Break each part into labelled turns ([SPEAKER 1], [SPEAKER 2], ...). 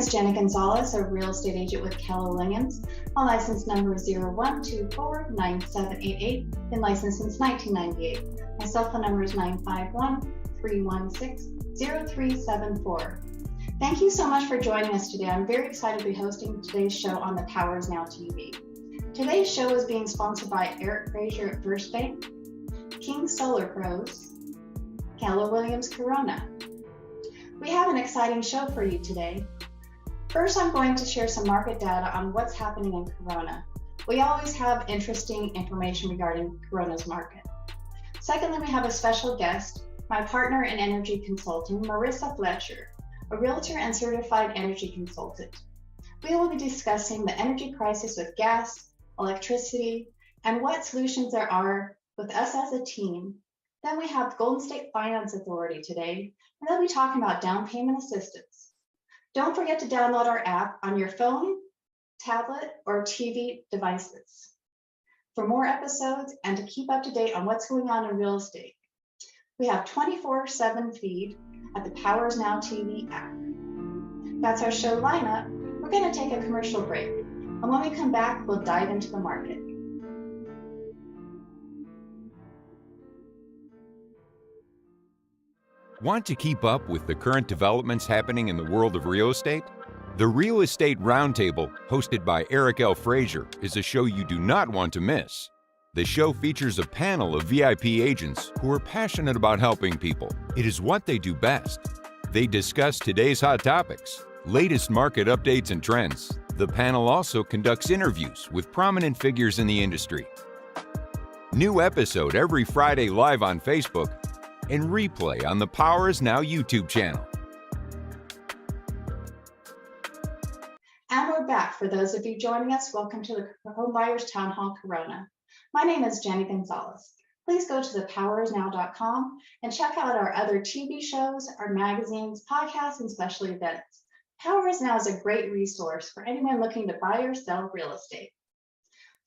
[SPEAKER 1] is Jenny Gonzalez, a real estate agent with Keller Williams. My license number is 01249788, been licensed since 1998. My cell phone number is 951-316-0374. Thank you so much for joining us today. I'm very excited to be hosting today's show on the Power Is Now TV. Today's show is being sponsored by Eric Frazier at First Bank, King Solar Pros, Keller Williams Corona. We have an exciting show for you today. First, I'm going to share some market data on what's happening in Corona. We always have interesting information regarding Corona's market. Secondly, we have a special guest, my partner in energy consulting, Marisa Fletcher, a realtor and certified energy consultant. We will be discussing the energy crisis with gas, electricity, and what solutions there are with us as a team. Then we have Golden State Finance Authority today, and they'll be talking about down payment assistance. Don't forget to download our app on your phone, tablet, or TV devices. For more episodes and to keep up to date on what's going on in real estate, we have 24/7 feed at the Power Is Now TV app. That's our show lineup. We're going to take a commercial break, and when we come back, we'll dive into the market.
[SPEAKER 2] Want to keep up with the current developments happening in the world of real estate? The Real Estate Roundtable, hosted by Eric L. Frazier, is a show you do not want to miss. The show features a panel of VIP agents who are passionate about helping people. It is what they do best. They discuss today's hot topics, latest market updates and trends. The panel also conducts interviews with prominent figures in the industry. New episode every Friday live on Facebook and replay on the Power Is Now YouTube channel.
[SPEAKER 1] And we're back. For those of you joining us, welcome to the Homebuyers Town Hall Corona. My name is Jenny Gonzalez. Please go to thepowerisnow.com and check out our other TV shows, our magazines, podcasts, and special events. Power Is Now is a great resource for anyone looking to buy or sell real estate.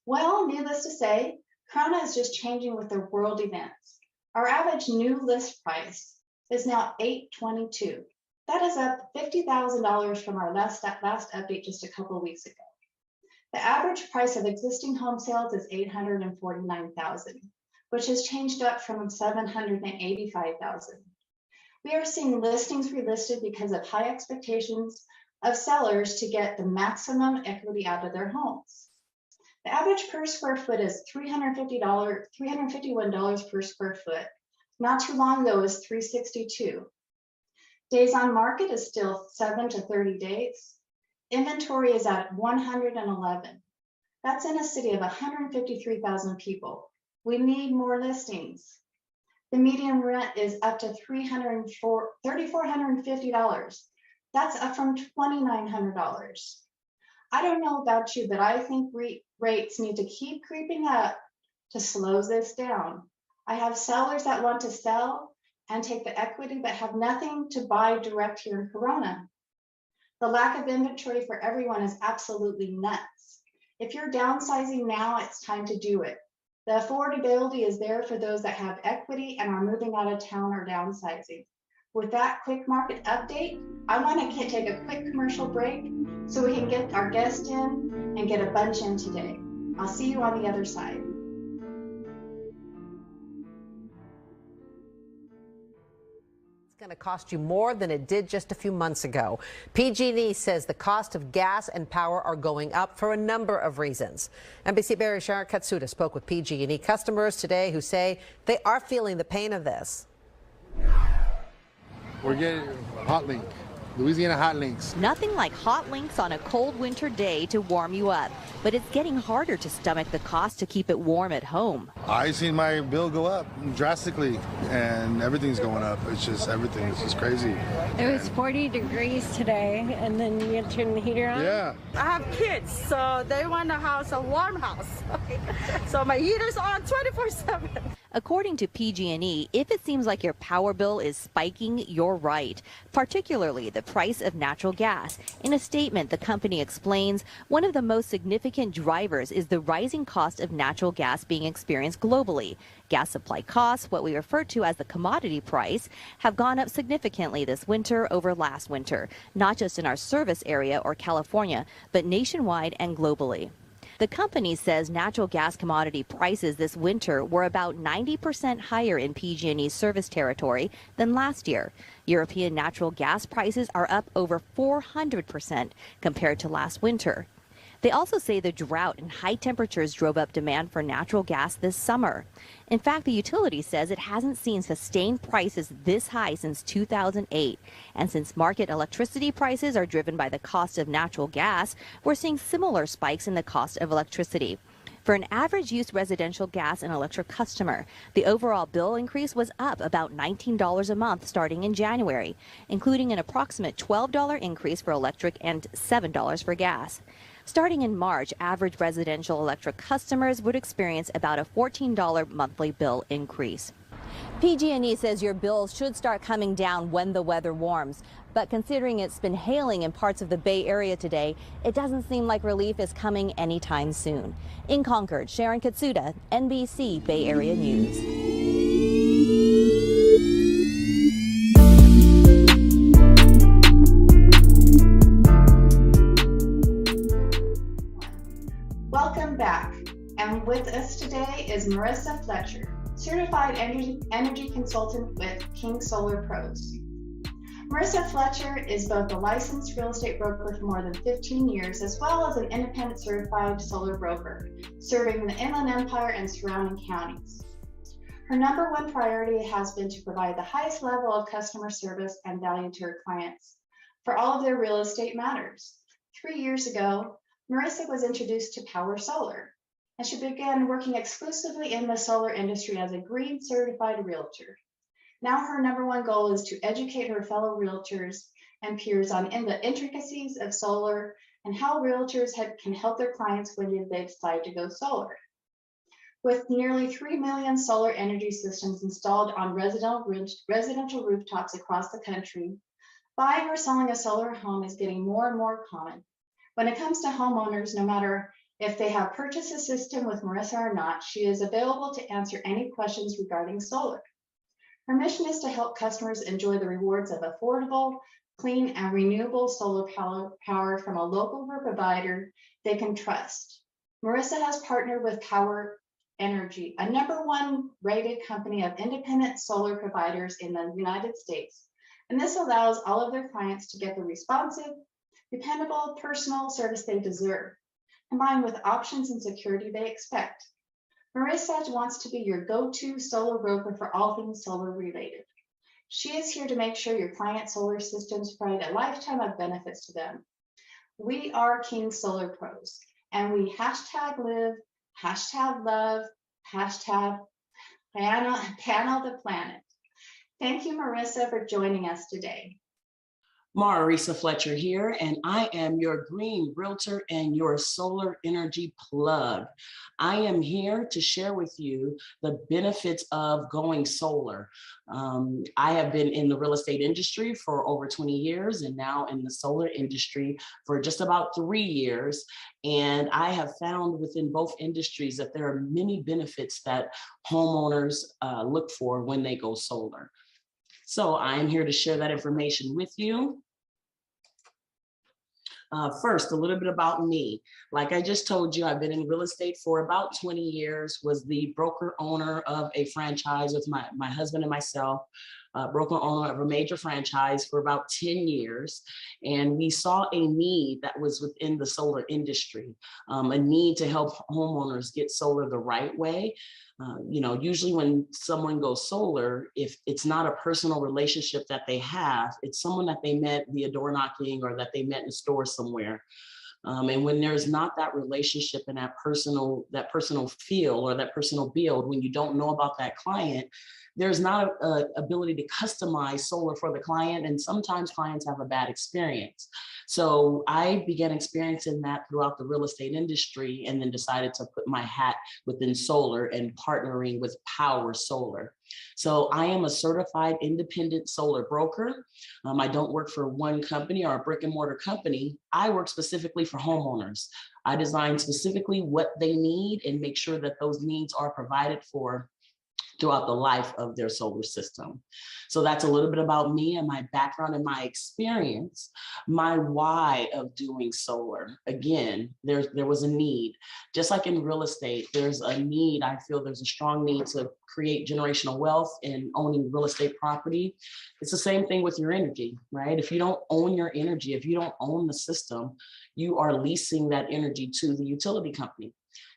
[SPEAKER 1] Well, needless to say, Corona is just changing with the world events. Our average new list price is now $822. That is up $50,000 from our last update just a couple of weeks ago. The average price of existing home sales is $849,000, which has changed up from $785,000. We are seeing listings relisted because of high expectations of sellers to get the maximum equity out of their homes. The average per square foot is $351 per square foot. Not too long ago, it was $362. Days on market is still 7 to 30 days. Inventory is at 111. That's in a city of 153,000 people. We need more listings. The median rent is up to $3,450. That's up from $2,900. I don't know about you, but I think rates need to keep creeping up to slow this down. I have sellers that want to sell and take the equity but have nothing to buy direct here in Corona. The lack of inventory for everyone is absolutely nuts. If you're downsizing now, it's time to do it. The affordability is there for those that have equity and are moving out of town or downsizing. With that quick market update, I want to take a quick commercial break so we can get our guest in and get a bunch in today. I'll see you on the other side.
[SPEAKER 3] It's going to cost you more than it did just a few months ago. PG&E says the cost of gas and power are going up for a number of reasons. NBC Barry's Sharon Katsuda spoke with PG&E customers today who say they are feeling the pain of this.
[SPEAKER 4] We're getting hot link, Louisiana hot links.
[SPEAKER 5] Nothing like hot links on a cold winter day to warm you up, but it's getting harder to stomach the cost to keep it warm at home.
[SPEAKER 4] I've seen my bill go up drastically, and everything's going up. It's just everything. It's just crazy.
[SPEAKER 6] It was 40 degrees today, and then you had to turn the heater on?
[SPEAKER 4] Yeah.
[SPEAKER 7] I have kids, so they want a house, a warm house. So my heater's on 24/7.
[SPEAKER 5] According to PG&E, if it seems like your power bill is spiking, you're right, particularly the price of natural gas. In a statement, the company explains one of the most significant drivers is the rising cost of natural gas being experienced globally. Gas supply costs, what we refer to as the commodity price, have gone up significantly this winter over last winter, not just in our service area or California, but nationwide and globally. The company says natural gas commodity prices this winter were about 90% higher in PG&E's service territory than last year. European natural gas prices are up over 400% compared to last winter. They also say the drought and high temperatures drove up demand for natural gas this summer. In fact, the utility says it hasn't seen sustained prices this high since 2008. And since market electricity prices are driven by the cost of natural gas, we're seeing similar spikes in the cost of electricity. For an average use residential gas and electric customer, the overall bill increase was up about $19 a month starting in January, including an approximate $12 increase for electric and $7 for gas. Starting in March, average residential electric customers would experience about a $14 monthly bill increase. PG&E says your bills should start coming down when the weather warms. But considering it's been hailing in parts of the Bay Area today, it doesn't seem like relief is coming anytime soon. In Concord, Sharon Katsuda, NBC Bay Area News.
[SPEAKER 1] Welcome back. And with us today is Marisa Fletcher, certified energy consultant with King Solar Pros. Marisa Fletcher is both a licensed real estate broker for more than 15 years, as well as an independent certified solar broker, serving the Inland Empire and surrounding counties. Her number one priority has been to provide the highest level of customer service and value to her clients for all of their real estate matters. 3 years ago, Marisa was introduced to Power Solar, and she began working exclusively in the solar industry as a green certified realtor. Now her number one goal is to educate her fellow realtors and peers on the intricacies of solar and how realtors can help their clients when they decide to go solar. With nearly 3 million solar energy systems installed on residential rooftops across the country, buying or selling a solar home is getting more and more common. When it comes to homeowners, no matter if they have purchased a system with Marisa or not, she is available to answer any questions regarding solar. Her mission is to help customers enjoy the rewards of affordable, clean, and renewable solar power from a local provider they can trust. Marisa has partnered with Power Energy, a number one rated company of independent solar providers in the United States. And this allows all of their clients to get the responsive, dependable, personal service they deserve, combined with options and security they expect. Marisa wants to be your go-to solar broker for all things solar related. She is here to make sure your client solar systems provide a lifetime of benefits to them. We are King Solar Pros, and we #live, #love, #panel the planet. Thank you, Marisa, for joining us today.
[SPEAKER 7] Marisa Fletcher here, and I am your green realtor and your solar energy plug. I am here to share with you the benefits of going solar. I have been in the real estate industry for over 20 years and now in the solar industry for just about 3 years. And I have found within both industries that there are many benefits that homeowners look for when they go solar. So I'm here to share that information with you. First, a little bit about me. Like I just told you, I've been in real estate for about 20 years, was the broker owner of a franchise with my husband and myself, broker owner of a major franchise for about 10 years. And we saw a need that was within the solar industry, a need to help homeowners get solar the right way. Usually when someone goes solar, if it's not a personal relationship that they have, it's someone that they met via door knocking or that they met in a store somewhere. And when there's not that relationship and that personal feel or that personal build, when you don't know about that client, there's not an ability to customize solar for the client. And sometimes clients have a bad experience. So I began experiencing that throughout the real estate industry, and then decided to put my hat within solar and partnering with Power Solar. So I am a certified independent solar broker. I don't work for one company or a brick and mortar company. I work specifically for homeowners. I design specifically what they need and make sure that those needs are provided for throughout the life of their solar system. So that's a little bit about me and my background and my experience. My why of doing solar. Again, there was a need. Just like in real estate, there's a need. I feel there's a strong need to create generational wealth in owning real estate property. It's the same thing with your energy, right? If you don't own your energy, if you don't own the system, you are leasing that energy to the utility company.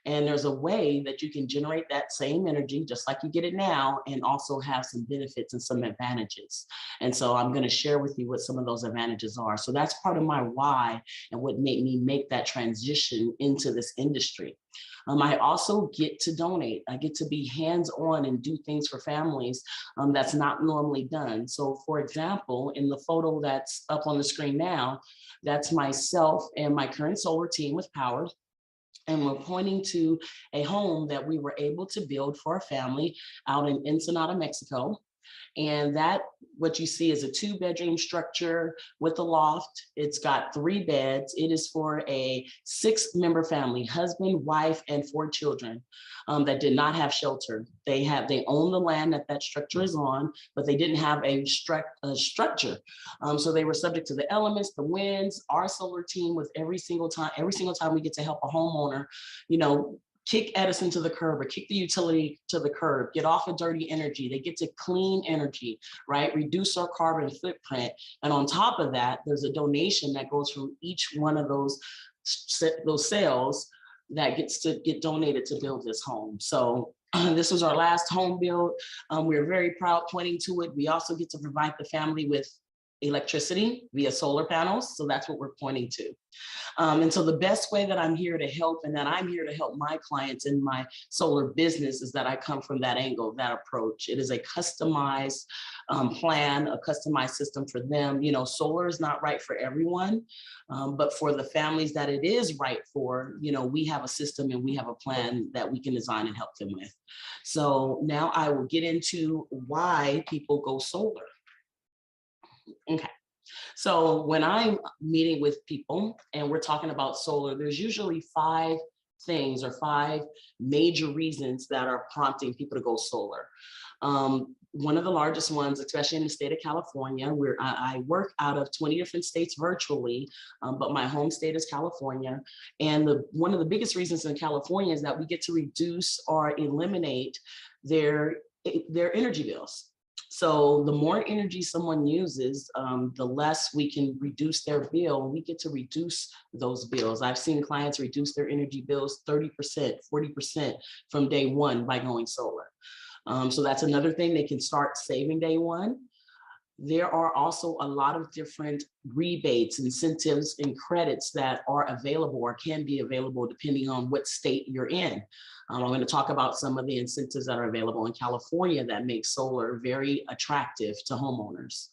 [SPEAKER 7] And there's a way that you can generate that same energy just like you get it now, and also have some benefits and some advantages. And so I'm going to share with you what some of those advantages are. So that's part of my why and what made me make that transition into this industry. I also get to donate. I get to be hands-on and do things for families that's not normally done. So for example, in the photo that's up on the screen now, that's myself and my current solar team with Power. And we're pointing to a home that we were able to build for a family out in Ensenada, Mexico. And that, what you see is a 2-bedroom structure with a loft. It's got 3 beds. It is for a 6-member family, husband, wife, and 4 children that did not have shelter. They own the land that structure is on, but they didn't have a structure. So they were subject to the elements, the winds. Our solar team, with every single time we get to help a homeowner, kick Edison to the curb or kick the utility to the curb, get off of dirty energy. They get to clean energy, right? Reduce our carbon footprint. And on top of that, there's a donation that goes from each one of those sales that gets to get donated to build this home. So this was our last home build. We're very proud pointing to it. We also get to provide the family with electricity via solar panels. So that's what we're pointing to. And so the best way that I'm here to help, and that I'm here to help my clients in my solar business, is that I come from that angle, that approach. It is a customized plan, a customized system for them. Solar is not right for everyone, but for the families that it is right for, we have a system and we have a plan that we can design and help them with. So now I will get into why people go solar. Okay. So when I'm meeting with people and we're talking about solar, there's usually 5 things or 5 major reasons that are prompting people to go solar. One of the largest ones, especially in the state of California, where I work out of 20 different states virtually, but my home state is California. And one of the biggest reasons in California is that we get to reduce or eliminate their energy bills. So the more energy someone uses, the less we can reduce their bill, and we get to reduce those bills. I've seen clients reduce their energy bills 30%, 40% from day one by going solar. So that's another thing, they can start saving day one. There are also a lot of different rebates, incentives, and credits that are available or can be available depending on what state you're in. I'm going to talk about some of the incentives that are available in California that make solar very attractive to homeowners.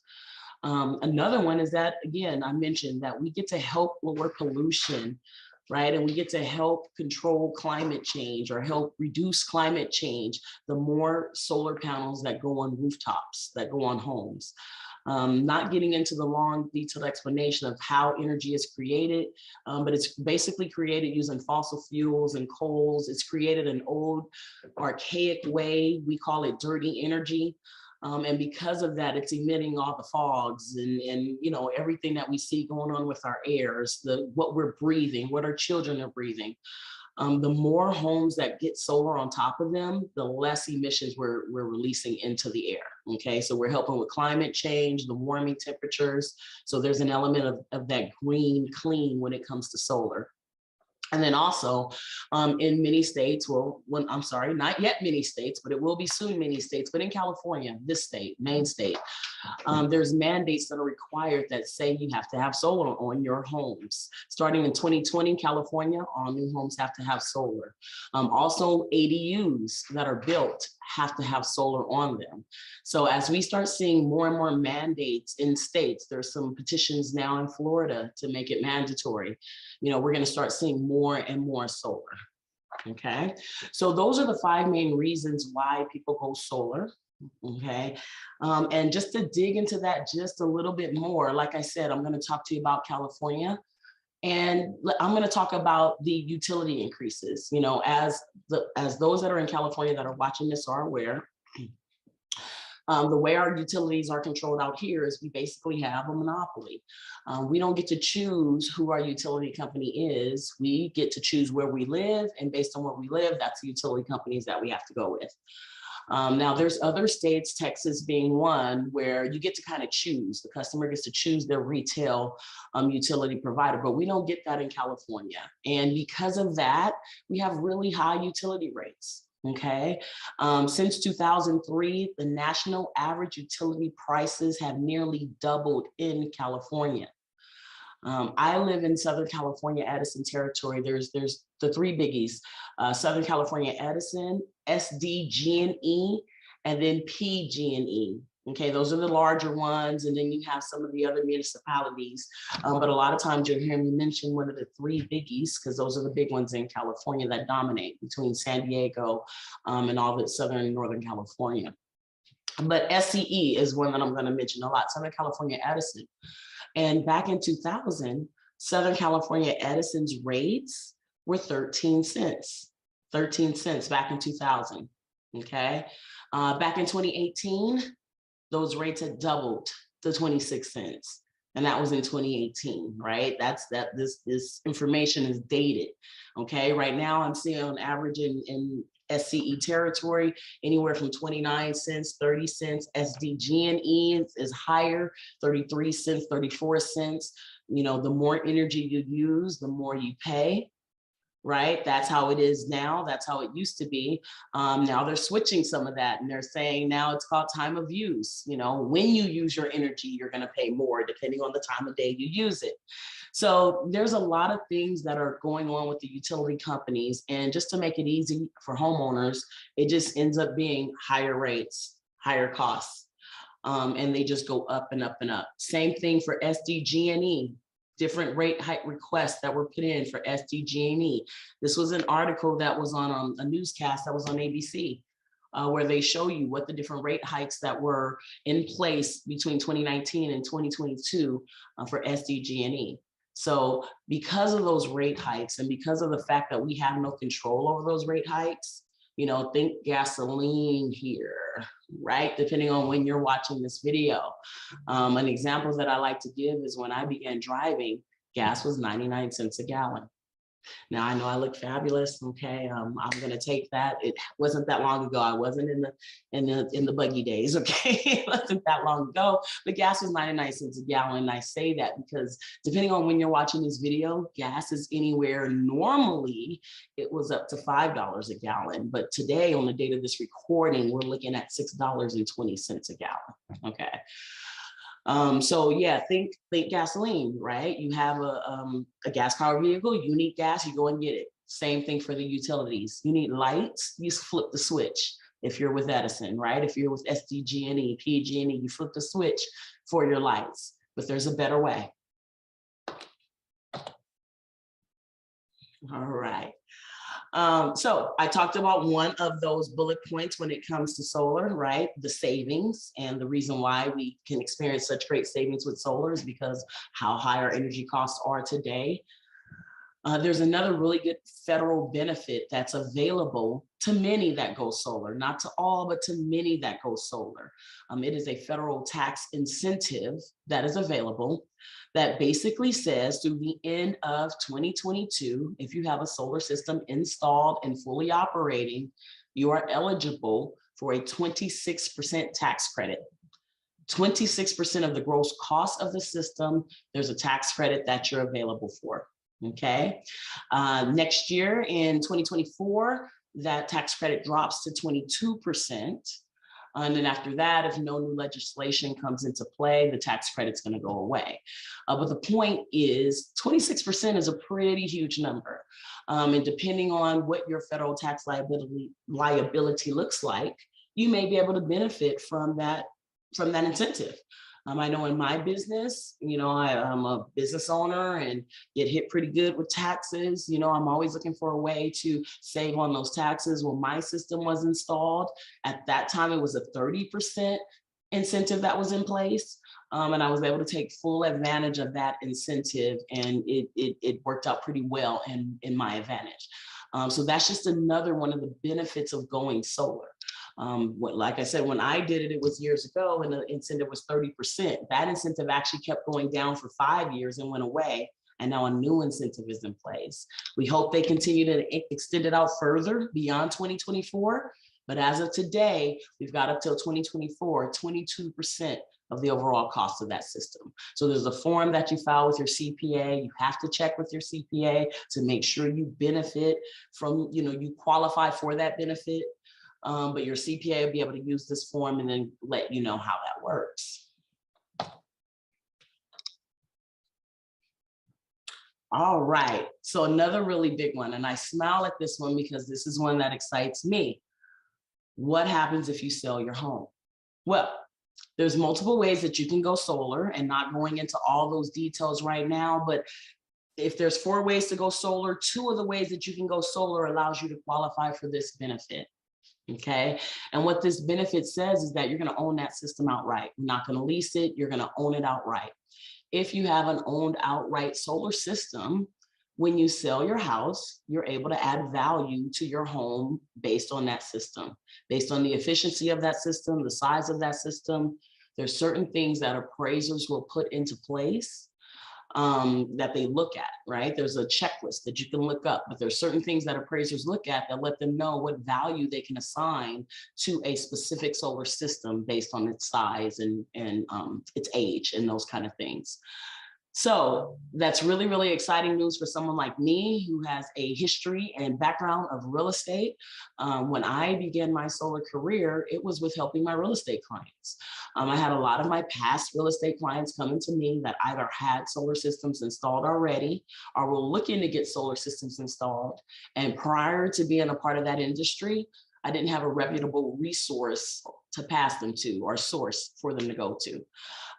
[SPEAKER 7] Another one is that, again, I mentioned that we get to help lower pollution, right? And we get to help control climate change or help reduce climate change, the more solar panels that go on rooftops, that go on homes. Not getting into the long detailed explanation of how energy is created, but it's basically created using fossil fuels and coals. It's created an old archaic way. We call it dirty energy. And because of that, it's emitting all the fogs and everything that we see going on with our airs, what we're breathing, what our children are breathing. The more homes that get solar on top of them, the less emissions we're releasing into the air. Okay, so we're helping with climate change, the warming temperatures. So there's an element of that green clean when it comes to solar. And then also in many states, not yet many states, but it will be soon many states, but in California, this state, main state, There's mandates that are required that say you have to have solar on your homes. Starting in 2020, California, all new homes have to have solar. Also, ADUs that are built have to have solar on them. So as we start seeing more and more mandates in states, there's some petitions now in Florida to make it mandatory. We're going to start seeing more and more solar. Okay, so those are the 5 main reasons why people go solar. Okay, and just to dig into that just a little bit more, like I said, I'm going to talk to you about California, and I'm going to talk about the utility increases. As those that are in California that are watching this are aware, the way our utilities are controlled out here is we basically have a monopoly. We don't get to choose who our utility company is. We get to choose where we live, and based on where we live, that's the utility companies that we have to go with. Now, there's other states, Texas being one, where you get to kind of choose. The customer gets to choose their retail utility provider, but we don't get that in California. And because of that, we have really high utility rates. Okay, since 2003, the national average utility prices have nearly doubled in California. I live in Southern California, Edison territory. There's the 3 biggies: Southern California, Edison, SDG&E, and then PG&E. Okay, those are the larger ones, and then you have some of the other municipalities. But a lot of times you'll hear me mention one of the 3 biggies, because those are the big ones in California that dominate between San Diego and all the Southern and Northern California. But SCE is one that I'm going to mention a lot, Southern California Edison. And back in 2000, Southern California Edison's rates were 13 cents. 13 cents back in 2000. Okay, back in 2018, those rates had doubled to 26 cents. And that was in 2018, right? This information is dated. Okay, right now I'm seeing on average in SCE territory, anywhere from 29 cents, 30 cents. SDG&E is higher, 33 cents, 34 cents. The more energy you use, the more you pay. Right? That's how it is now. That's how it used to be. Now they're switching some of that, and they're saying now it's called time of use. When you use your energy, you're going to pay more depending on the time of day you use it. So there's a lot of things that are going on with the utility companies. And just to make it easy for homeowners, it just ends up being higher rates, higher costs. And they just go up and up and up. Same thing for SDG&E. Different rate hike requests that were put in for SDG&E. This was an article that was on a newscast that was on ABC, where they show you what the different rate hikes that were in place between 2019 and 2022 for SDG&E. So because of those rate hikes, and because of the fact that we have no control over those rate hikes, think gasoline here, right? Depending on when you're watching this video. An example that I like to give is when I began driving, gas was 99 cents a gallon. Now I know I look fabulous. Okay, I'm gonna take that. It wasn't that long ago. I wasn't in the buggy days. Okay, it wasn't that long ago. But gas was 99 cents a gallon, and I say that because depending on when you're watching this video, gas is anywhere. Normally, it was up to $5 a gallon, but today, on the date of this recording, we're looking at $6.20 a gallon. Okay. So yeah, think gasoline, right? You have a gas powered vehicle, you need gas, you go and get it. Same thing for the utilities. You need lights, you flip the switch. If you're with Edison, right? If you're with SDG&E, PG&E, you flip the switch for your lights, but there's a better way. All right. So I talked about one of those bullet points when it comes to solar, right? The savings, and the reason why we can experience such great savings with solar is because how high our energy costs are today. There's another really good federal benefit that's available to many that go solar, not to all, but to many that go solar. It is a federal tax incentive that is available that basically says through the end of 2022, if you have a solar system installed and fully operating, you are eligible for a 26% tax credit. 26% of the gross cost of the system, there's a tax credit that you're available for. Okay. Next year in 2024, that tax credit drops to 22%. And then after that, if no new legislation comes into play, the tax credit's going to go away. But the point is 26% is a pretty huge number. And depending on what your federal tax liability looks like, you may be able to benefit from that incentive. I know in my business, I'm a business owner and get hit pretty good with taxes. I'm always looking for a way to save on those taxes. When my system was installed, at that time, it was a 30% incentive that was in place. And I was able to take full advantage of that incentive, and it worked out pretty well in my advantage. So that's just another one of the benefits of going solar. Like I said, when I did it, it was years ago, and the incentive was 30%. That incentive actually kept going down for 5 years and went away. And now a new incentive is in place. We hope they continue to extend it out further beyond 2024. But as of today, we've got up till 2024, 22% of the overall cost of that system. So there's a form that you file with your CPA. You have to check with your CPA to make sure you benefit from, you qualify for that benefit. But your CPA will be able to use this form and then let you know how that works. All right, so another really big one, and I smile at this one because this is one that excites me. What happens if you sell your home? Well, there's multiple ways that you can go solar, and not going into all those details right now, but if there's 4 ways to go solar, 2 of the ways that you can go solar allows you to qualify for this benefit. Okay, and what this benefit says is that you're going to own that system outright. You're not going to lease it, you're going to own it outright. If you have an owned outright solar system, when you sell your house, you're able to add value to your home based on that system, based on the efficiency of that system, the size of that system. There's certain things that appraisers will put into place that they look at, right? There's a checklist that you can look up, but there's certain things that appraisers look at that let them know what value they can assign to a specific solar system based on its size and its age and those kind of things. So that's really, really exciting news for someone like me who has a history and background of real estate. When I began my solar career, it was with helping my real estate clients. I had a lot of my past real estate clients coming to me that either had solar systems installed already or were looking to get solar systems installed. And prior to being a part of that industry, I didn't have a reputable resource to pass them to or source for them to go to.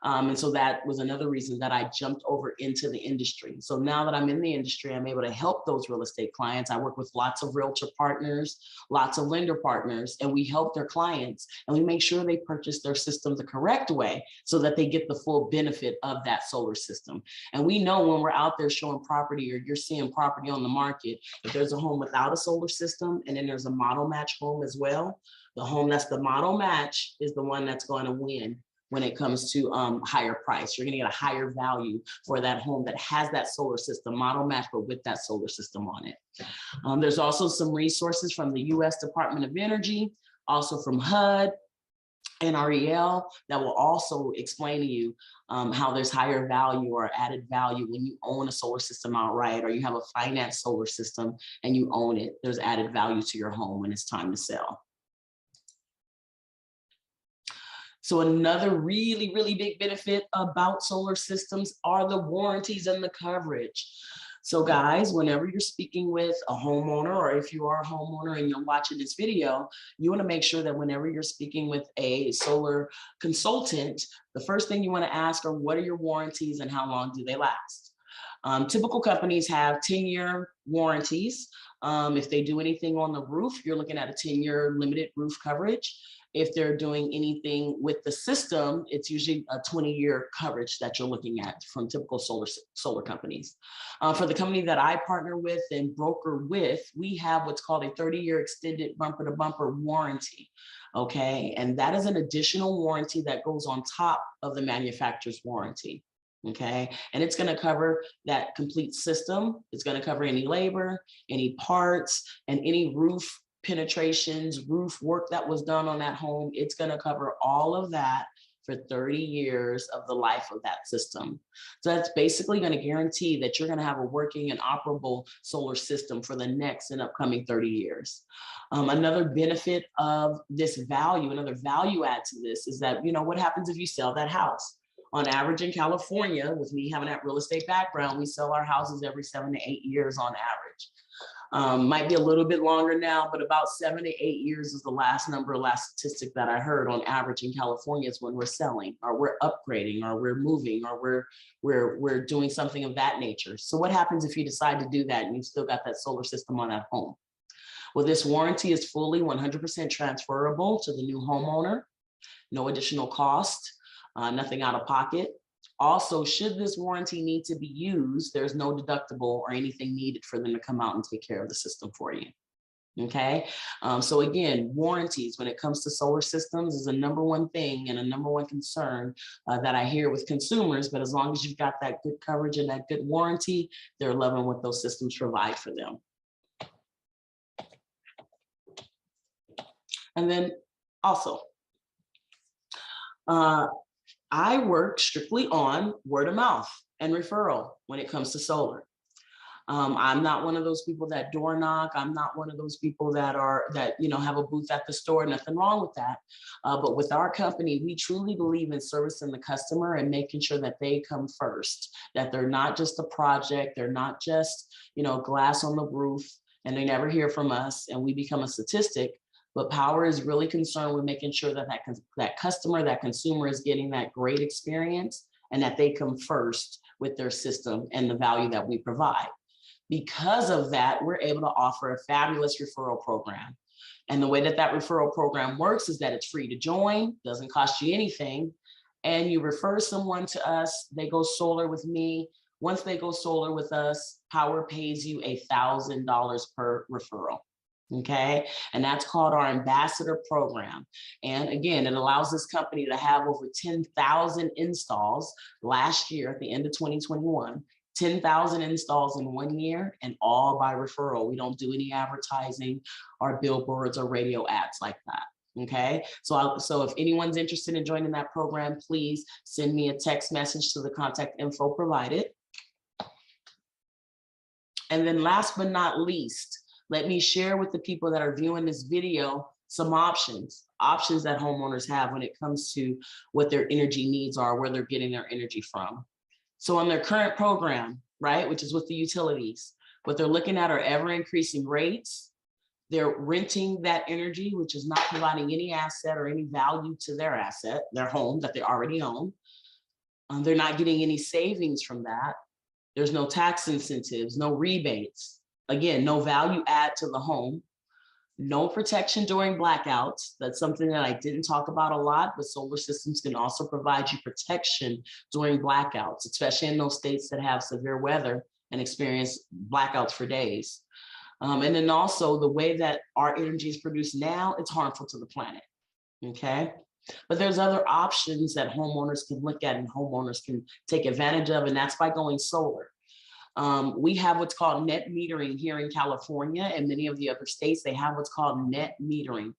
[SPEAKER 7] And so that was another reason that I jumped over into the industry. So now that I'm in the industry, I'm able to help those real estate clients. I work with lots of realtor partners, lots of lender partners, and we help their clients and we make sure they purchase their system the correct way so that they get the full benefit of that solar system. And we know when we're out there showing property or you're seeing property on the market, if there's a home without a solar system and then there's a model match home as well, the home that's the model match is the one that's going to win when it comes to higher price. You're going to get a higher value for that home that has that solar system model match, but with that solar system on it. There's also some resources from the U.S. Department of Energy, also from HUD and REL that will also explain to you how there's higher value or added value when you own a solar system outright, or you have a finance solar system and you own it. There's added value to your home when it's time to sell. So another really, really big benefit about solar systems are the warranties and the coverage. So guys, whenever you're speaking with a homeowner, or if you are a homeowner and you're watching this video, you want to make sure that whenever you're speaking with a solar consultant, the first thing you want to ask are, what are your warranties and how long do they last? Typical companies have 10-year warranties. If they do anything on the roof, you're looking at a 10-year limited roof coverage. If they're doing anything with the system, it's usually a 20-year coverage that you're looking at from typical solar companies. For the company that I partner with and broker with, we have what's called a 30-year extended bumper-to-bumper warranty, okay? And that is an additional warranty that goes on top of the manufacturer's warranty, okay? And it's gonna cover that complete system. It's gonna cover any labor, any parts, and any roof penetrations, roof work that was done on that home. It's going to cover all of that for 30 years of the life of that system. So that's basically going to guarantee that you're going to have a working and operable solar system for the next and upcoming 30 years. Another benefit of this value, another value add to this is that, you know, what happens if you sell that house? On average in California, with me having that real estate background, we sell our houses every 7 to 8 years on average. Might be a little bit longer now, but about 7 to 8 years is the last statistic that I heard on average in California is when we're selling, or we're upgrading, or we're moving, or we're doing something of that nature. So what happens if you decide to do that and you've still got that solar system on that home? Well, this warranty is fully 100% transferable to the new homeowner, no additional cost, nothing out of pocket. Also, should this warranty need to be used, there's no deductible or anything needed for them to come out and take care of the system for you. Okay, so again, warranties when it comes to solar systems is a #1 thing and a #1 concern that I hear with consumers. But as long as you've got that good coverage and that good warranty, they're loving what those systems provide for them. And then also, I work strictly on word of mouth and referral when it comes to solar. I'm not one of those people that door knock. I'm not one of those people that have a booth at the store. Nothing wrong with that. But with our company, we truly believe in servicing the customer and making sure that they come first, that they're not just a project. They're not just, glass on the roof, and they never hear from us and we become a statistic. But Power is really concerned with making sure that that customer, that consumer is getting that great experience and that they come first with their system and the value that we provide. Because of that, we're able to offer a fabulous referral program. And the way that that referral program works is that it's free to join, doesn't cost you anything, and you refer someone to us, they go solar with me. Once they go solar with us, Power pays you $1,000 per referral. Okay, and that's called our ambassador program. And again, it allows this company to have over 10,000 installs last year at the end of 2021, 10,000 installs in 1 year, and all by referral. We don't do any advertising or billboards or radio ads like that. Okay, so if anyone's interested in joining that program, please send me a text message to the contact info provided. And then last but not least, let me share with the people that are viewing this video some options that homeowners have when it comes to what their energy needs are, where they're getting their energy from. So on their current program, right, which is with the utilities, what they're looking at are ever increasing rates. They're renting that energy, which is not providing any asset or any value to their asset, their home that they already own. They're not getting any savings from that. There's no tax incentives, no rebates. Again, no value add to the home, no protection during blackouts. That's something that I didn't talk about a lot, but solar systems can also provide you protection during blackouts, especially in those states that have severe weather and experience blackouts for days. And then also the way that our energy is produced now, it's harmful to the planet, okay? But there's other options that homeowners can look at and homeowners can take advantage of, and that's by going solar. We have what's called net metering here in California, and many of the other states, they have what's called net metering.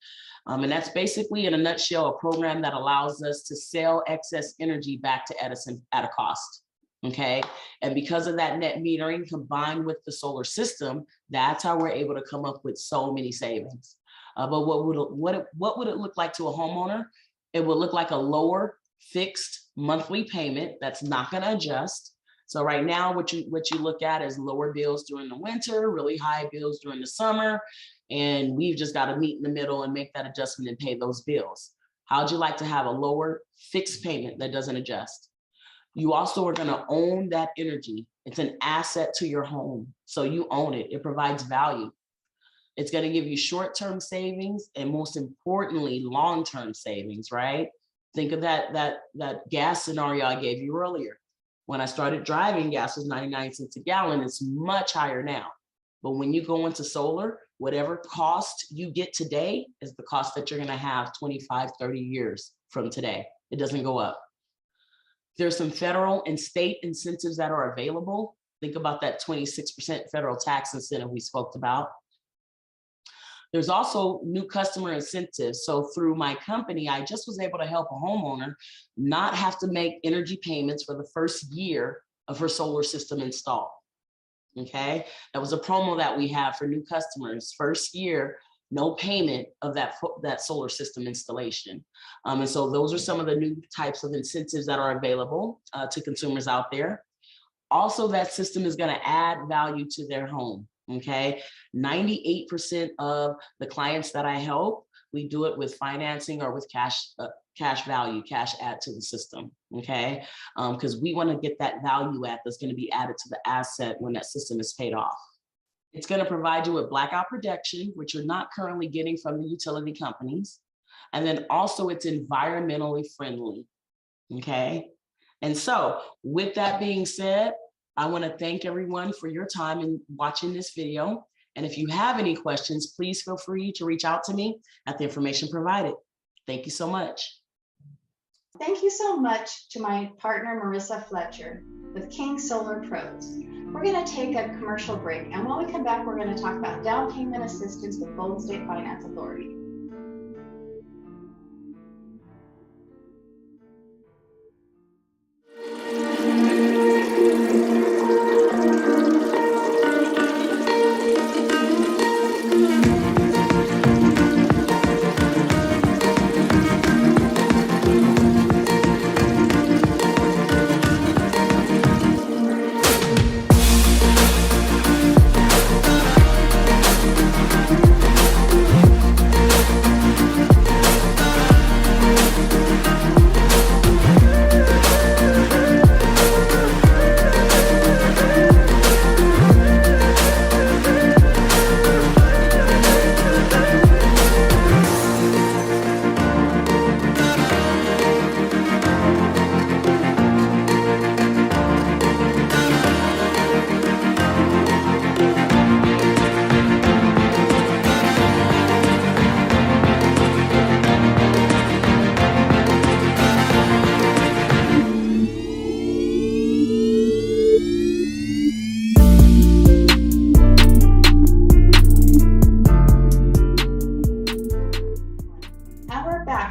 [SPEAKER 7] And that's basically, in a nutshell, a program that allows us to sell excess energy back to Edison at a cost, okay? And because of that net metering combined with the solar system, that's how we're able to come up with so many savings. But what would it look like to a homeowner? It would look like a lower fixed monthly payment that's not going to adjust. So right now, what you look at is lower bills during the winter, really high bills during the summer, and we've just got to meet in the middle and make that adjustment and pay those bills. How'd you like to have a lower fixed payment that doesn't adjust? You also are going to own that energy. It's an asset to your home, so you own it. It provides value. It's going to give you short-term savings and, most importantly, long-term savings, right? Think of that gas scenario I gave you earlier. When I started driving, gas was 99 cents a gallon. It's much higher now. But when you go into solar, whatever cost you get today is the cost that you're going to have 25, 30 years from today. It doesn't go up. There's some federal and state incentives that are available. Think about that 26% federal tax incentive we spoke about. There's also new customer incentives. So through my company, I just was able to help a homeowner not have to make energy payments for the first year of her solar system install. Okay, that was a promo that we have for new customers. First year, no payment of that solar system installation. And so those are some of the new types of incentives that are available to consumers out there. Also, that system is going to add value to their home. Okay, 98% of the clients that I help, we do it with financing or with cash value, cash add to the system. Okay, because we want to get that value add that's going to be added to the asset when that system is paid off. It's going to provide you with blackout protection, which you're not currently getting from the utility companies. And then also it's environmentally friendly. Okay, and so with that being said, I want to thank everyone for your time in watching this video. And if you have any questions, please feel free to reach out to me at the information provided. Thank you so much.
[SPEAKER 1] Thank you so much to my partner, Marisa Fletcher with King Solar Pros. We're going to take a commercial break. And when we come back, we're going to talk about down payment assistance with Golden State Finance Authority.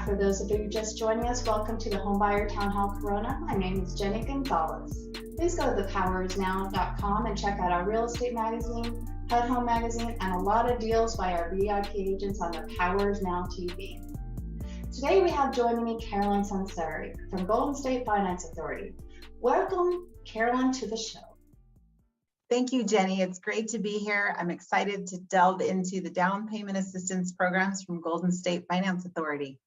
[SPEAKER 1] For those of you just joining us, welcome to the Homebuyer Town Hall Corona. My name is Jenny Gonzalez. Please go to thepowersnow.com and check out our real estate magazine, HUD Home magazine, and a lot of deals by our VIP agents on the Powers Now TV. Today we have joining me Carolyn Sansari from Golden State Finance Authority. Welcome, Carolyn, to the show.
[SPEAKER 8] Thank you, Jenny. It's great to be here. I'm excited to delve into the down payment assistance programs from Golden State Finance Authority.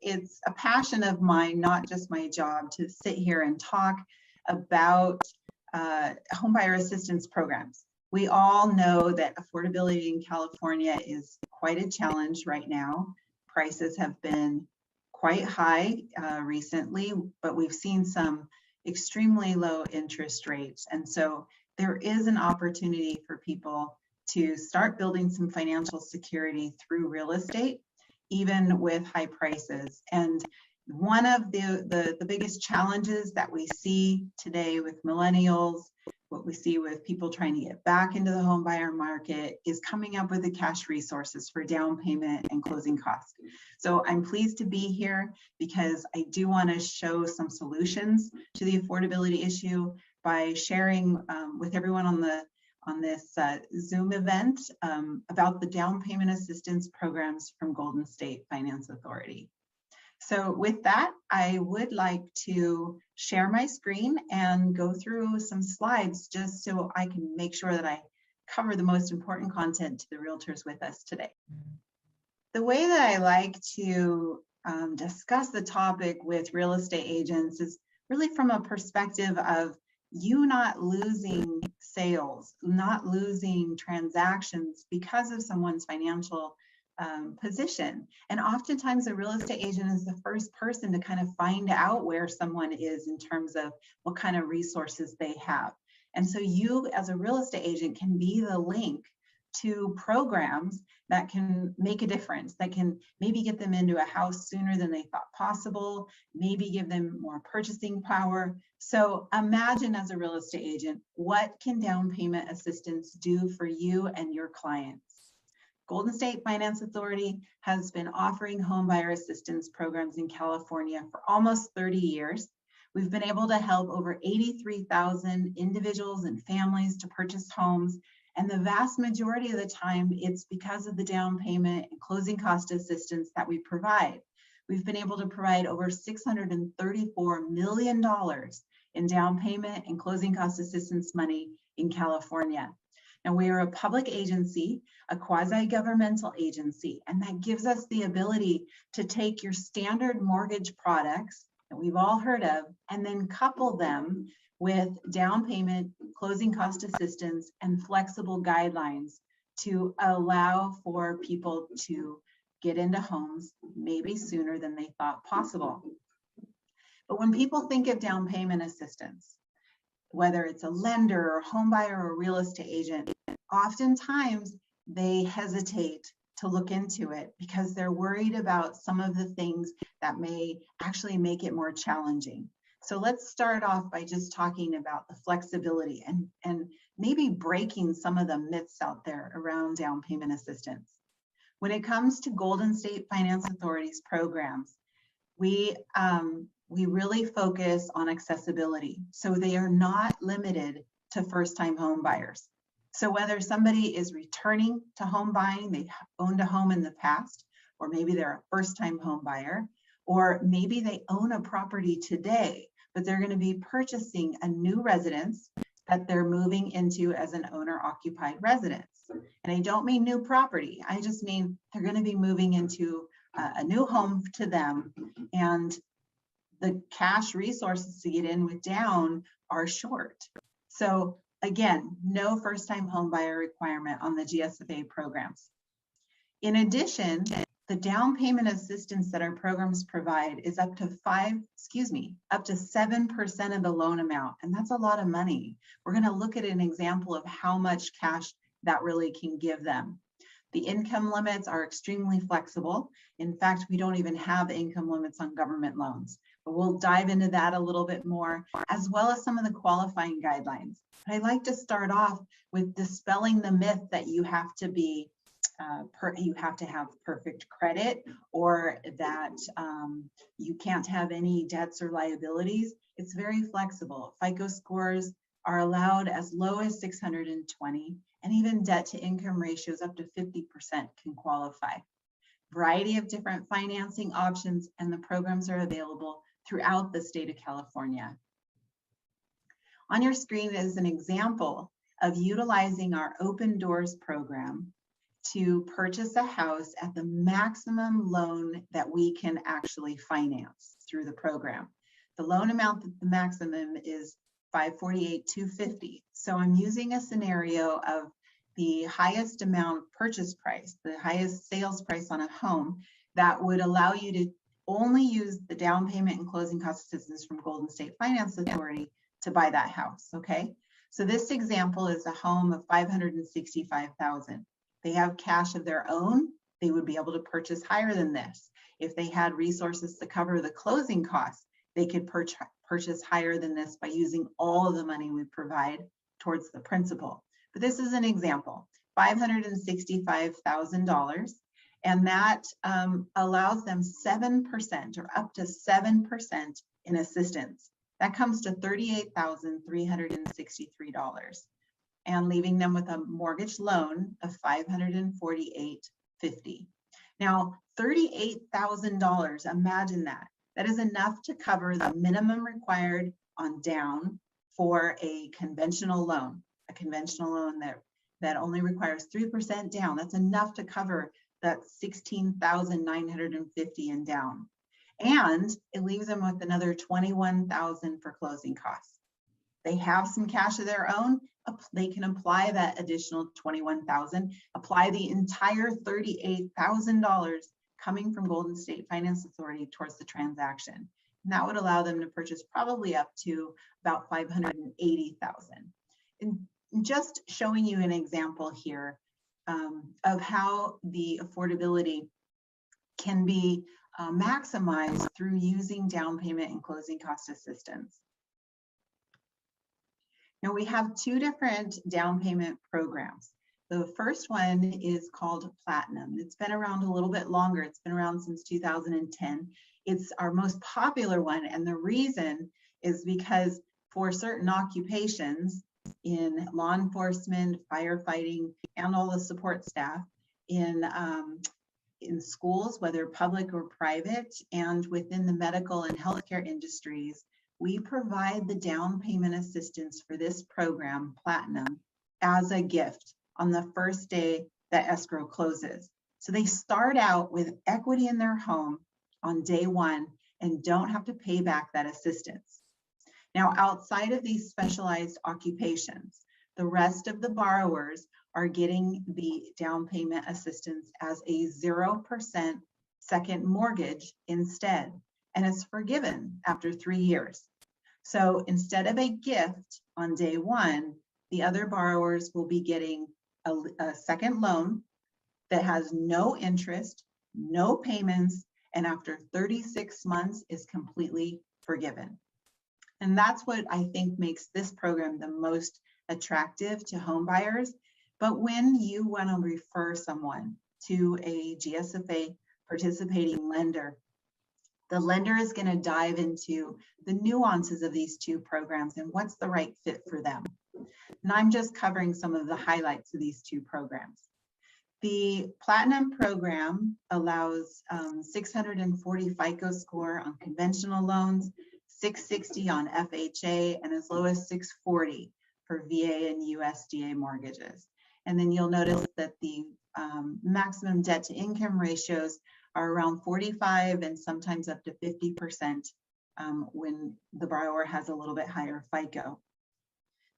[SPEAKER 8] It's a passion of mine, not just my job, to sit here and talk about homebuyer assistance programs. We all know that affordability in California is quite a challenge right now. Prices have been quite high recently, but we've seen some extremely low interest rates. And so there is an opportunity for people to start building some financial security through real estate, even with high prices. And one of the biggest challenges that we see today with millennials, what we see with people trying to get back into the home buyer market, is coming up with the cash resources for down payment and closing costs. So I'm pleased to be here because I do want to show some solutions to the affordability issue by sharing with everyone on this Zoom event about the down payment assistance programs from Golden State Finance Authority. So with that, I would like to share my screen and go through some slides just so I can make sure that I cover the most important content to the realtors with us today. The way that I like to discuss the topic with real estate agents is really from a perspective of you not losing sales, not losing transactions because of someone's financial position. And oftentimes a real estate agent is the first person to kind of find out where someone is in terms of what kind of resources they have. And so you as a real estate agent can be the link to programs that can make a difference, that can maybe get them into a house sooner than they thought possible, maybe give them more purchasing power. So imagine as a real estate agent, what can down payment assistance do for you and your clients? Golden State Finance Authority has been offering homebuyer assistance programs in California for almost 30 years. We've been able to help over 83,000 individuals and families to purchase homes. And the vast majority of the time, it's because of the down payment and closing cost assistance that we provide. We've been able to provide over $634 million in down payment and closing cost assistance money in California. Now, we are a public agency, a quasi-governmental agency, and that gives us the ability to take your standard mortgage products that we've all heard of and then couple them with down payment, closing cost assistance, and flexible guidelines to allow for people to get into homes maybe sooner than they thought possible. But when people think of down payment assistance, whether it's a lender or home buyer or real estate agent, oftentimes they hesitate to look into it because they're worried about some of the things that may actually make it more challenging. So let's start off by just talking about the flexibility and maybe breaking some of the myths out there around down payment assistance. When it comes to Golden State Finance Authority's programs, we really focus on accessibility. So they are not limited to first-time home buyers. So whether somebody is returning to home buying, they've owned a home in the past, or maybe they're a first-time home buyer, or maybe they own a property today, but they're going to be purchasing a new residence that they're moving into as an owner-occupied residence. And I don't mean new property. I just mean they're going to be moving into a new home to them, and the cash resources to get in with down are short. So again, no first-time home buyer requirement on the GSFA programs. In addition, the down payment assistance that our programs provide is up to 7% of the loan amount. And that's a lot of money. We're going to look at an example of how much cash that really can give them. The income limits are extremely flexible. In fact, we don't even have income limits on government loans, but we'll dive into that a little bit more, as well as some of the qualifying guidelines. But I'd like to start off with dispelling the myth that you have to be you have to have perfect credit, or that you can't have any debts or liabilities. It's very flexible. FICO scores are allowed as low as 620, and even debt to income ratios up to 50% can qualify. Variety of different financing options, and the programs are available throughout the state of California. On your screen is an example of utilizing our Open Doors program to purchase a house at the maximum loan that we can actually finance through the program. The loan amount, the maximum is $548,250. So I'm using a scenario of the highest amount purchase price, the highest sales price on a home, that would allow you to only use the down payment and closing cost assistance from Golden State Finance Authority to buy that house, okay? So this example is a home of $565,000. They have cash of their own, they would be able to purchase higher than this. If they had resources to cover the closing costs, they could purchase higher than this by using all of the money we provide towards the principal. But this is an example, $565,000, and that allows them 7% or up to 7% in assistance. That comes to $38,363, and leaving them with a mortgage loan of $548,50. Now, $38,000, imagine that. That is enough to cover the minimum required on down for a conventional loan that only requires 3% down. That's enough to cover that $16,950 in down. And it leaves them with another $21,000 for closing costs. They have some cash of their own. They can apply that additional $21,000, apply the entire $38,000 coming from Golden State Finance Authority towards the transaction. And that would allow them to purchase probably up to about $580,000. And just showing you an example here of how the affordability can be maximized through using down payment and closing cost assistance. Now we have two different down payment programs. The first one is called Platinum. It's been around a little bit longer. It's been around since 2010. It's our most popular one, and the reason is because for certain occupations in law enforcement, firefighting, and all the support staff in schools, whether public or private, and within the medical and healthcare industries, we provide the down payment assistance for this program, Platinum, as a gift on the first day that escrow closes. So they start out with equity in their home on day one and don't have to pay back that assistance. Now, outside of these specialized occupations, the rest of the borrowers are getting the down payment assistance as a 0% second mortgage instead, and it's forgiven after 3 years. So instead of a gift on day one, the other borrowers will be getting a second loan that has no interest, no payments, and after 36 months is completely forgiven. And that's what I think makes this program the most attractive to home buyers. But when you want to refer someone to a GSFA participating lender, the lender is going to dive into the nuances of these two programs and what's the right fit for them. And I'm just covering some of the highlights of these two programs. The Platinum program allows 640 FICO score on conventional loans, 660 on FHA, and as low as 640 for VA and USDA mortgages. And then you'll notice that the maximum debt to income ratios are around 45 and sometimes up to 50% when the borrower has a little bit higher FICO.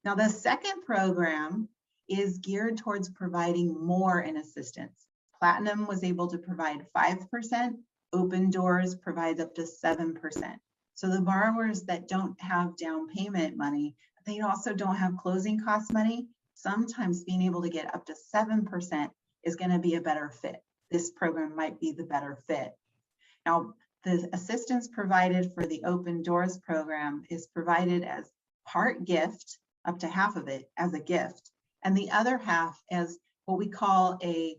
[SPEAKER 8] Now, the second program is geared towards providing more in assistance. Platinum was able to provide 5%, Open Doors provides up to 7%. So the borrowers that don't have down payment money, they also don't have closing cost money, sometimes being able to get up to 7% is going to be a better fit. This program might be the better fit. Now, the assistance provided for the Open Doors program is provided as part gift, up to half of it as a gift, and the other half as what we call a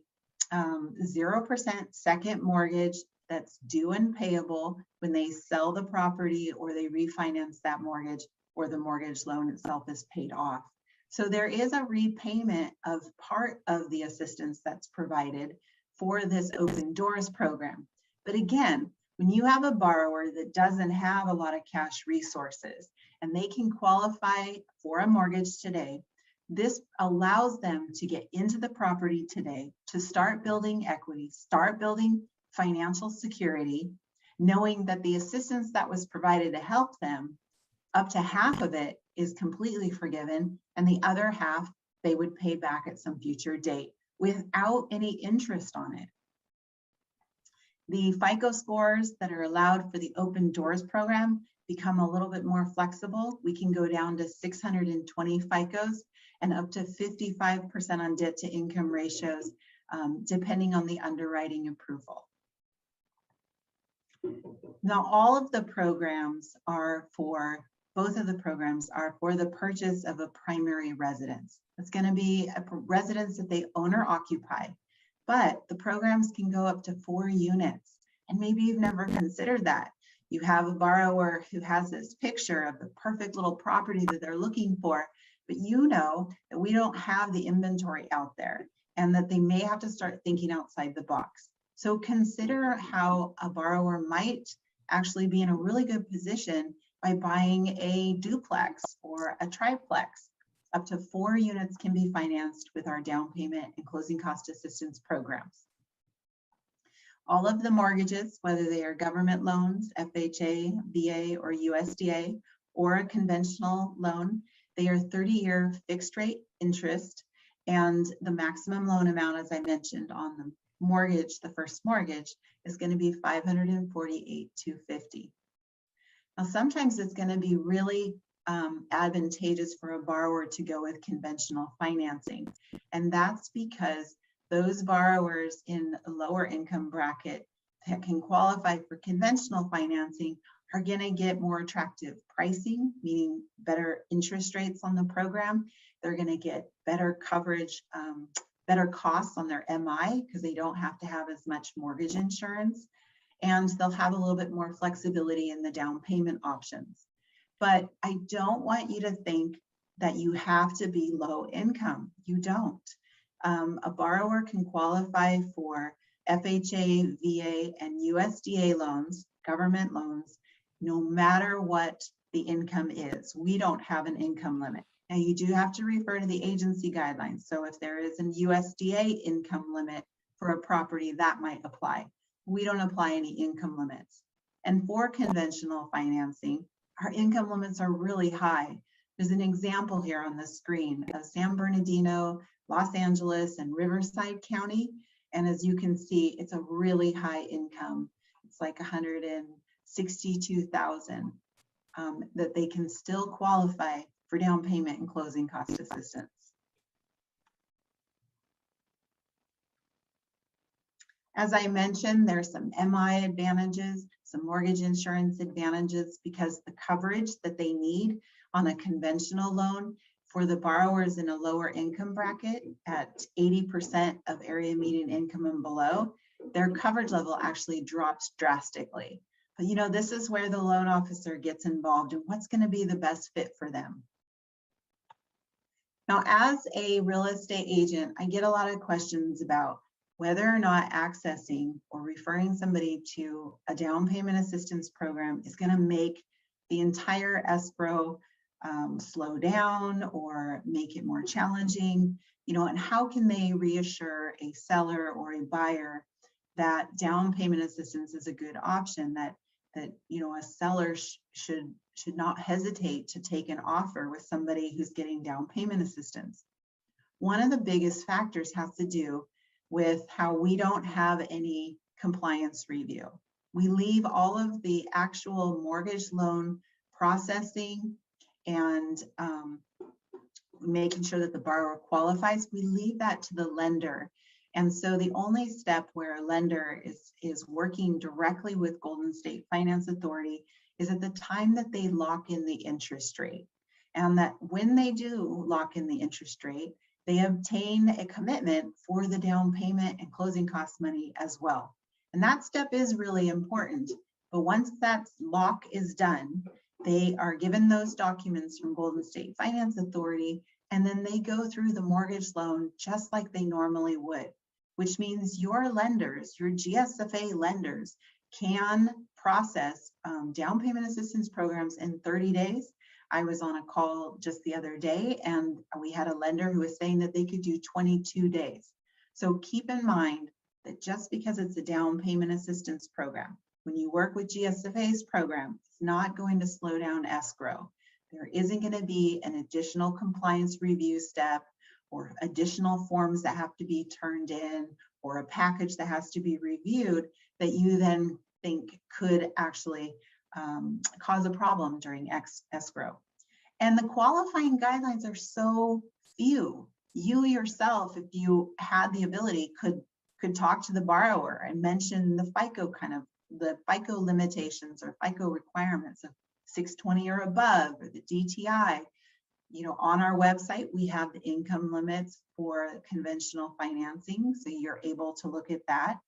[SPEAKER 8] 0% second mortgage that's due and payable when they sell the property or they refinance that mortgage or the mortgage loan itself is paid off. So there is a repayment of part of the assistance that's provided for this Open Doors program. But again, when you have a borrower that doesn't have a lot of cash resources and they can qualify for a mortgage today, this allows them to get into the property today, to start building equity, start building financial security, knowing that the assistance that was provided to help them, up to half of it is completely forgiven, and the other half they would pay back at some future date without any interest on it. The FICO scores that are allowed for the Open Doors program become a little bit more flexible. We can go down to 620 FICOs and up to 55% on debt to income ratios, depending on the underwriting approval. Now, all of the programs are for, both of the programs are for the purchase of a primary residence. It's going to be a residence that they own or occupy, but the programs can go up to 4 units. And maybe you've never considered that. You have a borrower who has this picture of the perfect little property that they're looking for, but you know that we don't have the inventory out there and that they may have to start thinking outside the box. So consider how a borrower might actually be in a really good position by buying a duplex or a triplex. Up to 4 units can be financed with our down payment and closing cost assistance programs. All of the mortgages, whether they are government loans, FHA, VA, or USDA, or a conventional loan, they are 30-year fixed rate interest, and the maximum loan amount, as I mentioned, on the mortgage, the first mortgage, is going to be $548,250. Now, sometimes it's going to be really advantageous for a borrower to go with conventional financing, and that's because those borrowers in a lower income bracket that can qualify for conventional financing are going to get more attractive pricing, meaning better interest rates on the program. They're going to get better coverage better costs on their MI because they don't have to have as much mortgage insurance, and they'll have a little bit more flexibility in the down payment options. But I don't want you to think that you have to be low income. You don't. A borrower can qualify for FHA, VA, and USDA loans, government loans, no matter what the income is. We don't have an income limit. Now you do have to refer to the agency guidelines. So if there is an USDA income limit for a property, that might apply. We don't apply any income limits. And for conventional financing, our income limits are really high. There's an example here on the screen of San Bernardino, Los Angeles, and Riverside County. And as you can see, it's a really high income. It's like 162,000 that they can still qualify for down payment and closing cost assistance. As I mentioned, there's some MI advantages, some mortgage insurance advantages, because the coverage that they need on a conventional loan for the borrowers in a lower income bracket at 80% of area median income and below, their coverage level actually drops drastically. But you know, this is where the loan officer gets involved in what's going to be the best fit for them. Now, as a real estate agent, I get a lot of questions about whether or not accessing or referring somebody to a down payment assistance program is going to make the entire escrow slow down or make it more challenging, you know, and how can they reassure a seller or a buyer that down payment assistance is a good option, that you know, a seller should not hesitate to take an offer with somebody who's getting down payment assistance. One of the biggest factors has to do with how we don't have any compliance review. We leave all of the actual mortgage loan processing and making sure that the borrower qualifies, we leave that to the lender. And so the only step where a lender is working directly with Golden State Finance Authority is at the time that they lock in the interest rate. And that when they do lock in the interest rate, they obtain a commitment for the down payment and closing cost money as well. And that step is really important. But once that lock is done, they are given those documents from Golden State Finance Authority, and then they go through the mortgage loan just like they normally would, which means your lenders, your GSFA lenders, can process down payment assistance programs in 30 days. I was on a call just the other day, and we had a lender who was saying that they could do 22 days. So keep in mind that just because it's a down payment assistance program, when you work with GSFA's program, it's not going to slow down escrow. There isn't going to be an additional compliance review step or additional forms that have to be turned in or a package that has to be reviewed that you then think could actually cause a problem during escrow. And the qualifying guidelines are so few. You yourself, if you had the ability, could talk to the borrower and mention the FICO limitations or FICO requirements of 620 or above, or the DTI. You know, on our website, we have the income limits for conventional financing, so you're able to look at that.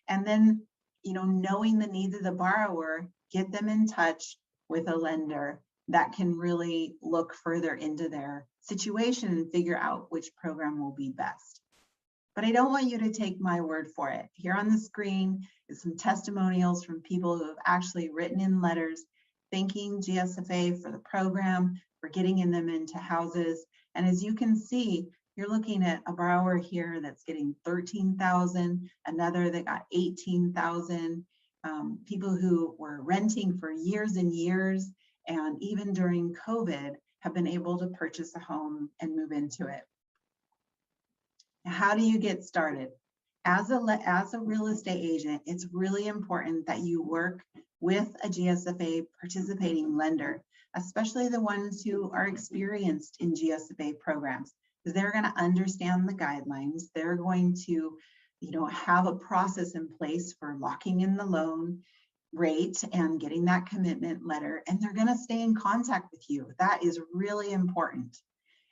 [SPEAKER 8] And then, you know, knowing the needs of the borrower, get them in touch with a lender that can really look further into their situation and figure out which program will be best. But I don't want you to take my word for it. Here on the screen is some testimonials from people who have actually written in letters thanking GSFA for the program, for getting them into houses. And as you can see, you're looking at a borrower here that's getting 13,000, another that got 18,000, people who were renting for years and years, and even during COVID have been able to purchase a home and move into it. How do you get started? As a real estate agent, it's really important that you work with a GSFA participating lender, especially the ones who are experienced in GSFA programs, because they're going to understand the guidelines. They're going to, you know, have a process in place for locking in the loan rate and getting that commitment letter, and they're going to stay in contact with you. That is really important.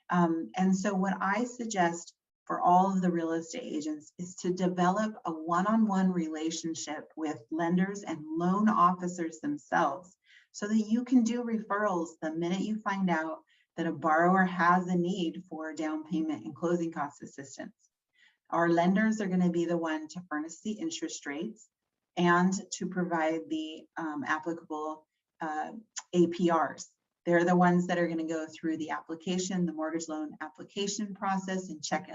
[SPEAKER 8] And so what I suggest for all of the real estate agents is to develop a one-on-one relationship with lenders and loan officers themselves so that you can do referrals the minute you find out that a borrower has a need for down payment and closing cost assistance. Our lenders are going to be the one to furnish the interest rates and to provide the applicable APRs. They're the ones that are going to go through the application, the mortgage loan application process, and check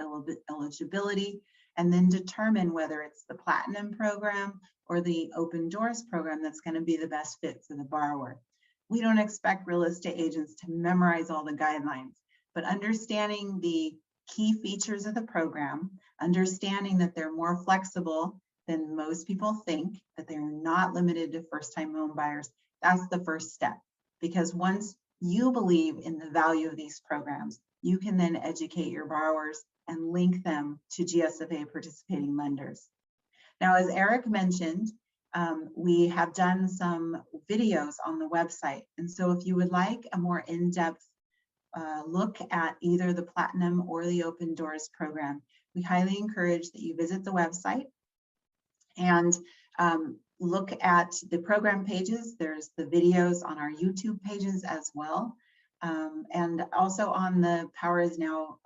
[SPEAKER 8] eligibility, and then determine whether it's the Platinum program or the Open Doors program that's going to be the best fit for the borrower. We don't expect real estate agents to memorize all the guidelines, but understanding the key features of the program, understanding that they're more flexible than most people think, that they're not limited to first-time home buyers, that's the first step. Because once you believe in the value of these programs, you can then educate your borrowers and link them to GSFA participating lenders. Now, as Eric mentioned, we have done some videos on the website. And so if you would like a more in-depth look at either the Platinum or the Open Doors program, we highly encourage that you visit the website and look at the program pages. There's the videos on our YouTube pages as well, and also on the Power Is Now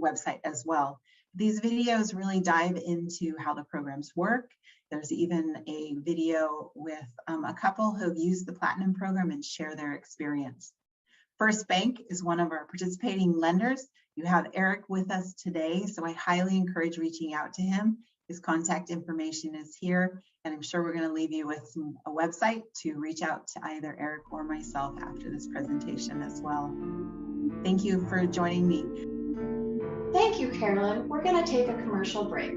[SPEAKER 8] website as well. These videos really dive into how the programs work. There's even a video with a couple who have used the Platinum program and share their experience. First Bank is one of our participating lenders. You have Eric with us today, so I highly encourage reaching out to him. His contact information is here, and I'm sure we're going to leave you with a website to reach out to either Eric or myself after this presentation as well. Thank you for joining me.
[SPEAKER 1] Thank you, Carolyn. We're going to take a commercial break.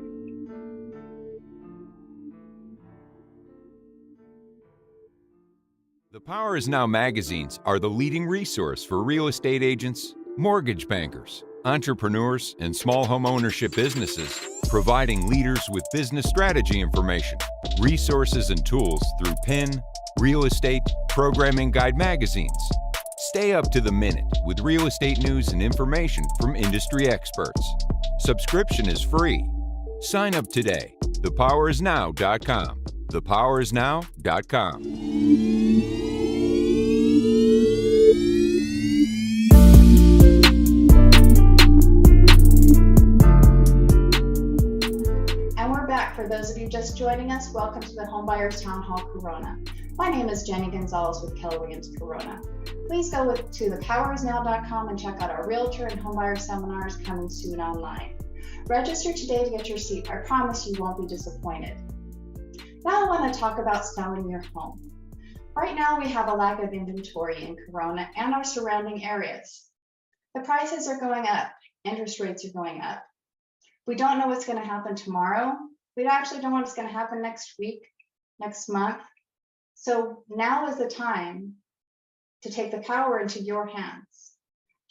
[SPEAKER 2] The Power Is Now magazines are the leading resource for real estate agents, mortgage bankers, entrepreneurs, and small home ownership businesses, providing leaders with business strategy information, resources, and tools through PIN, real estate, programming guide magazines. Stay up to the minute with real estate news and information from industry experts. Subscription is free. Sign up today. thepowerisnow.com. thepowerisnow.com.
[SPEAKER 1] For those of you just joining us, welcome to the Homebuyers Town Hall Corona. My name is Jenny Gonzalez with Keller Williams Corona. Please go to thepowerisnow.com and check out our realtor and homebuyer seminars coming soon online. Register today to get your seat. I promise you won't be disappointed. Now I want to talk about selling your home. Right now we have a lack of inventory in Corona and our surrounding areas. The prices are going up, interest rates are going up. We don't know what's going to happen tomorrow. We actually don't know what's going to happen next week, next month. So now is the time to take the power into your hands.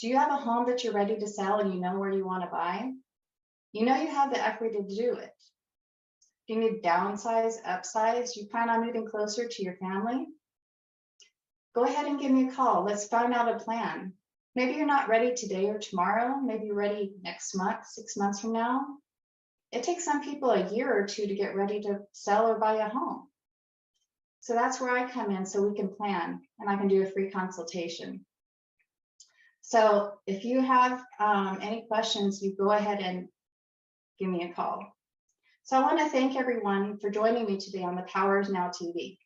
[SPEAKER 1] Do you have a home that you're ready to sell and you know where you want to buy? You know you have the equity to do it. Do you need to downsize, upsize? You plan on moving closer to your family? Go ahead and give me a call. Let's find out a plan. Maybe you're not ready today or tomorrow. Maybe you're ready next month, 6 months from now. It takes some people a year or two to get ready to sell or buy a home. So that's where I come in so we can plan and I can do a free consultation. So if you have any questions, you go ahead and give me a call. So I want to thank everyone for joining me today on the Power Is Now TV.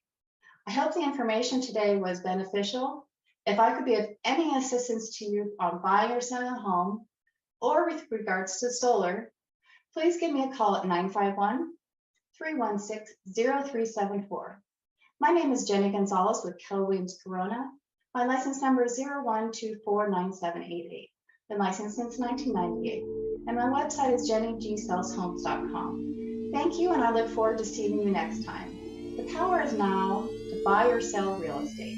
[SPEAKER 1] I hope the information today was beneficial. If I could be of any assistance to you on buying or selling a home or with regards to solar, please give me a call at 951-316-0374. My name is Jenny Gonzalez with Keller Williams Corona. My license number is 01249788. Been licensed since 1998. And my website is jennygsaleshomes.com. Thank you, and I look forward to seeing you next time. The power is now to buy or sell real estate.